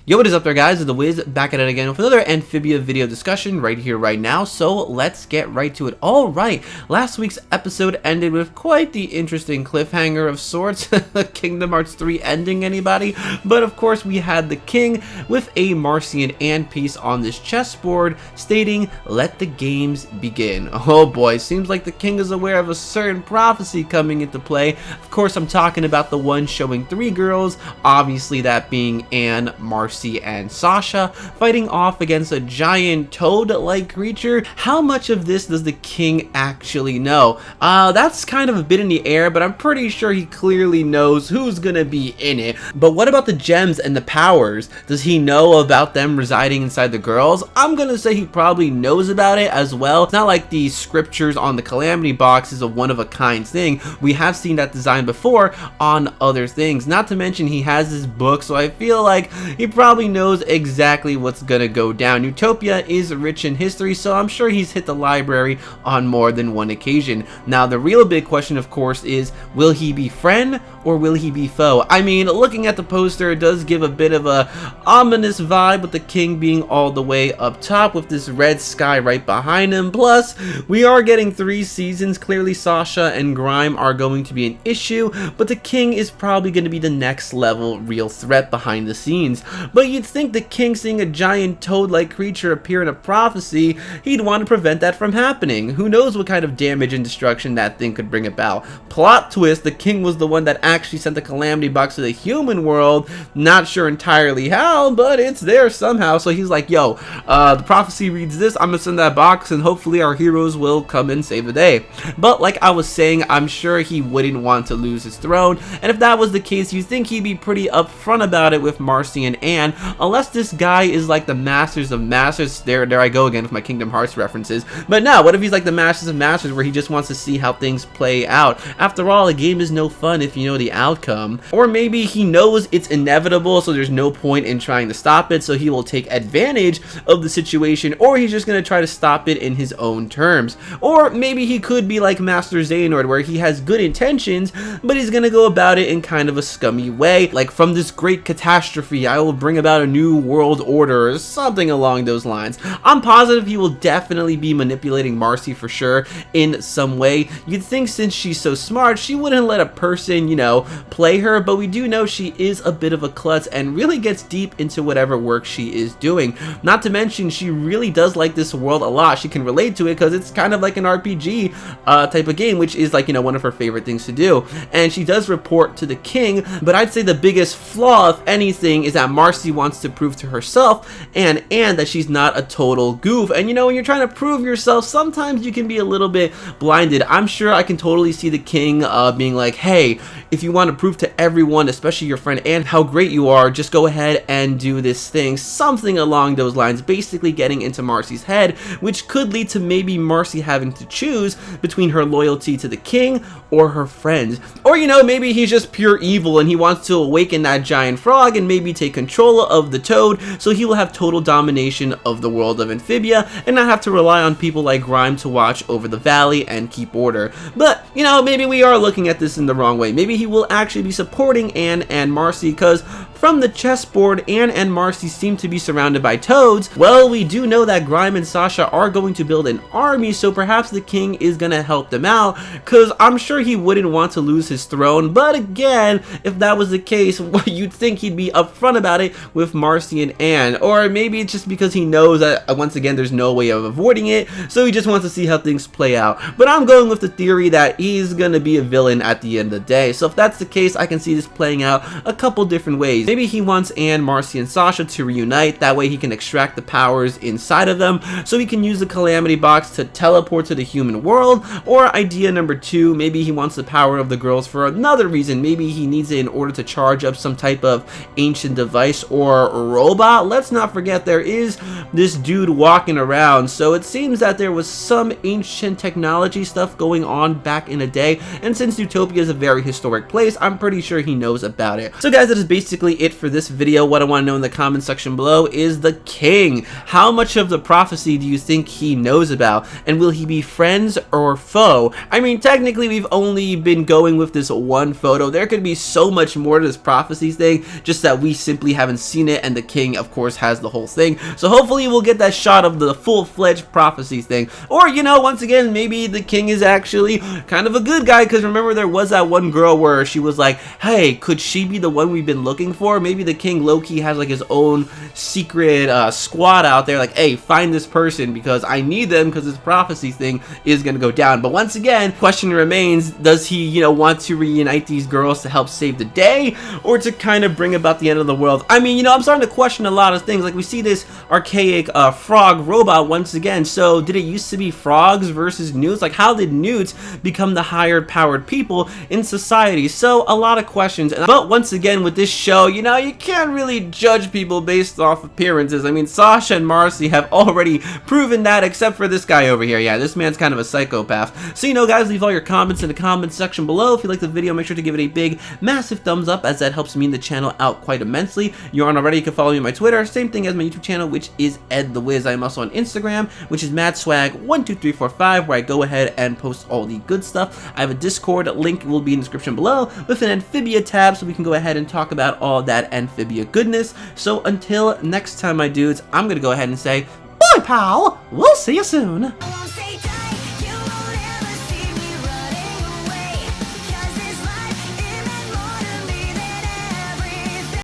Yo, what is up there, guys? It's the Wiz back at it again with another Amphibia video discussion right here, right now. So let's get right to it. All right, last week's episode ended with quite the interesting cliffhanger of sorts. Kingdom Hearts 3 ending, anybody? But of course, we had the king with a Marcy and piece on this chessboard stating, "Let the games begin." Oh boy, seems like the king is aware of a certain prophecy coming into play. Of course, I'm talking about the one showing 3 girls, obviously that being Anne, Marcy, and Sasha fighting off against a giant toad-like creature. How much of this does the king actually know? That's kind of a bit in the air, but I'm pretty sure he clearly knows who's gonna be in it. But what about the gems and the powers? Does he know about them residing inside the girls? I'm gonna say he probably knows about it as well. It's not like the scriptures on the Calamity box is a one-of-a-kind thing. We have seen that design before on other things. Not to mention he has this book, so I feel like he probably knows exactly what's gonna go down. Utopia is rich in history, so I'm sure he's hit the library on more than one occasion. Now, the real big question, of course, is will he be friend or will he be foe? I mean, looking at the poster, it does give a bit of a ominous vibe with the king being all the way up top with this red sky right behind him. Plus, we are getting 3 seasons. Clearly, Sasha and Grime are going to be an issue, but the king is probably going to be the next level real threat behind the scenes. But you'd think the king seeing a giant toad-like creature appear in a prophecy, he'd want to prevent that from happening. Who knows what kind of damage and destruction that thing could bring about. Plot twist, the king was the one that actually sent the Calamity box to the human world. Not sure entirely how, but it's there somehow. So he's like, yo, the prophecy reads this, I'm gonna send that box and hopefully our heroes will come and save the day. But like I was saying, I'm sure he wouldn't want to lose his throne, and if that was the case, you'd think he'd be pretty upfront about it with Marcy and Anne, unless this guy is like the Masters of Masters. There I go again with my Kingdom Hearts references. But no, what if he's like the Masters of Masters where he just wants to see how things play out? After all, a game is no fun if you know the outcome. Or maybe he knows it's inevitable, so there's no point in trying to stop it, so he will take advantage of the situation, or he's just going to try to stop it in his own terms. Or maybe he could be like Master Xehanort, where he has good intentions, but he's going to go about it in kind of a scummy way, like from this great catastrophe I will bring about a new world order, or something along those lines. I'm positive he will definitely be manipulating Marcy for sure in some way. You'd think since she's so smart, she wouldn't let a person, you know, play her, but we do know she is a bit of a klutz and really gets deep into whatever work she is doing. Not to mention, she really does like this world a lot. She can relate to it because it's kind of like an RPG type of game, which is like, you know, one of her favorite things to do. And she does report to the king, but I'd say the biggest flaw, if anything, is that Marcy wants to prove to herself and that she's not a total goof. And you know, when you're trying to prove yourself, sometimes you can be a little bit blinded. I'm sure I can totally see the king being like, hey, if you want to prove to everyone, especially your friend Anne, how great you are, just go ahead and do this thing. Something along those lines, basically getting into Marcy's head, which could lead to maybe Marcy having to choose between her loyalty to the king or her friends. Or, you know, maybe he's just pure evil and he wants to awaken that giant frog and maybe take control of the toad, so he will have total domination of the world of Amphibia and not have to rely on people like Grime to watch over the valley and keep order. But, you know, maybe we are looking at this in the wrong way. Maybe he will actually be supporting Anne and Marcy, because from the chessboard, Anne and Marcy seem to be surrounded by toads. Well, we do know that Grime and Sasha are going to build an army, so perhaps the king is going to help them out, because I'm sure he wouldn't want to lose his throne. But again, if that was the case, you'd think he'd be upfront about it with Marcy and Anne. Or maybe it's just because he knows that, once again, there's no way of avoiding it, so he just wants to see how things play out. But I'm going with the theory that he's going to be a villain at the end of the day. So if that's the case, I can see this playing out a couple different ways. Maybe he wants Anne, Marcy, and Sasha to reunite. That way he can extract the powers inside of them, so he can use the Calamity box to teleport to the human world. Or idea number 2, maybe he wants the power of the girls for another reason. Maybe he needs it in order to charge up some type of ancient device or robot. Let's not forget there is this dude walking around, so it seems that there was some ancient technology stuff going on back in the day, and since Utopia is a very historic place, I'm pretty sure he knows about it. So guys, that is basically really it for this video. What I want to know in the comment section below is the king. How much of the prophecy do you think he knows about? And will he be friends or foe? I mean, technically we've only been going with this one photo. There could be so much more to this prophecy thing, just that we simply haven't seen it, and the king of course has the whole thing. So hopefully we'll get that shot of the full-fledged prophecy thing. Or, you know, once again, maybe the king is actually kind of a good guy, because remember there was that one girl where she was like, hey, could she be the one we've been looking for? Maybe the king low-key has like his own secret squad out there, like, hey, find this person because I need them, because this prophecy thing is gonna go down. But once again, question remains, does he, you know, want to reunite these girls to help save the day, or to kind of bring about the end of the world? I mean, you know, I'm starting to question a lot of things. Like, we see this archaic frog robot once again. So did it used to be frogs versus newts? Like, how did newts become the higher powered people in society? So a lot of questions. But once again, with this show, you know, you can't really judge people based off appearances. I mean, Sasha and Marcy have already proven that, except for this guy over here. Yeah, this man's kind of a psychopath. So, you know, guys, leave all your comments in the comments section below. If you like the video, make sure to give it a big, massive thumbs up, as that helps me and the channel out quite immensely. If you aren't already, you can follow me on my Twitter, same thing as my YouTube channel, which is Ed the Wiz. I am also on Instagram, which is MadSwag12345, where I go ahead and post all the good stuff. I have a Discord link, will be in the description below, with an Amphibia tab, so we can go ahead and talk about all that Amphibia goodness. So until next time, my dudes, I'm gonna go ahead and say, bye, pal. We'll see you soon.